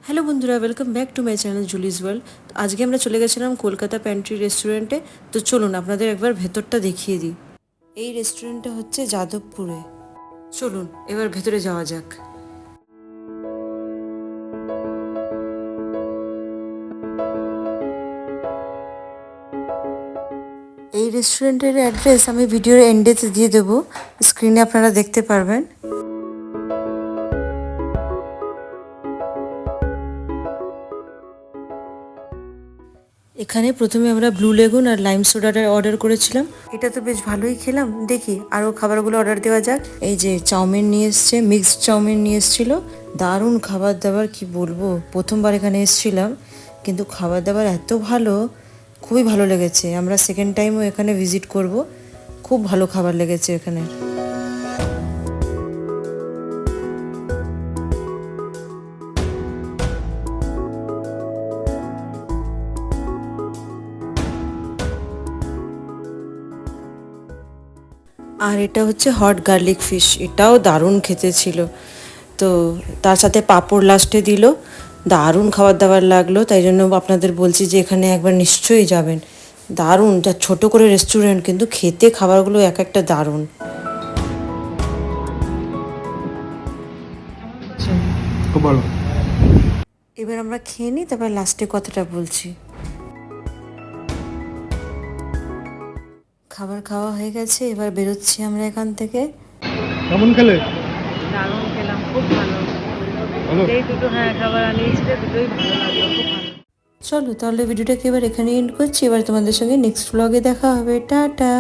Hello বন্ধুরা, welcome back to my channel Julie's world. আজকে আমরা চলে গেছিলাম কলকাতা প্যান্ট্রি রেস্টুরেন্টে। তো চলুন আপনাদের একবার ভেতরটা দেখিয়ে দিই। এই রেস্টুরেন্টটা হচ্ছে যাদবপুরে। চলুন এবার ভেতরে যাওয়া যাক। এই রেস্টুরেন্টের অ্যাড্রেস আমি ভিডিওর এন্ডেতে দিয়ে দেবো, স্ক্রিনে আপনারা দেখতে পারবেন। এখানে প্রথমে আমরা ব্লু লেগুন আর লাইম সোডাটা অর্ডার করেছিলাম। এটা তো বেশ ভালোই খেলাম, দেখি আরও খাবারগুলো অর্ডার দেওয়া যাক। এই যে চাউমিন নিয়ে এসছে, মিক্সড চাউমিন নিয়ে এসেছিল। দারুণ খাবার দাবার, কি বলবো, প্রথমবার এখানে এসেছিলাম কিন্তু খাবার দাবার এত ভালো, খুবই ভালো লেগেছে। আমরা সেকেন্ড টাইমও এখানে ভিজিট করব। খুব ভালো খাবার লেগেছে এখানে। আর এটা হচ্ছে হট গার্লিক ফিশ, এটাও দারুণ খেতে ছিল। তো তার সাথে পাঁপড় লাস্টে দিল। দারুণ খাবার দাবার লাগলো, তাই জন্য আপনাদের বলছি যে এখানে একবার নিশ্চয়ই যাবেন। দারুণ, যা ছোট করে রেস্টুরেন্ট কিন্তু খেতে খাবারগুলো এক একটা দারুণ। খুব ভালো। এবার আমরা খেয়ে নিই, তারপর লাস্টে কথাটা বলছি। খাবার খাওয়া হয়ে গেছে, এবার বেরোচ্ছি আমরা এখান থেকে। কেমন খেলে? দারুণ খেলাম, খুব ভালো। ভালো। এই দুটো খাবার আনিয়েছিল, দুটোই ভালো লাগলো, খুব ভালো। চলো তাহলে ভিডিওটাকে এবার এখানে এন্ড করছি। এবার তোমাদের সঙ্গে নেক্সট ব্লগে দেখা হবে। টাটা।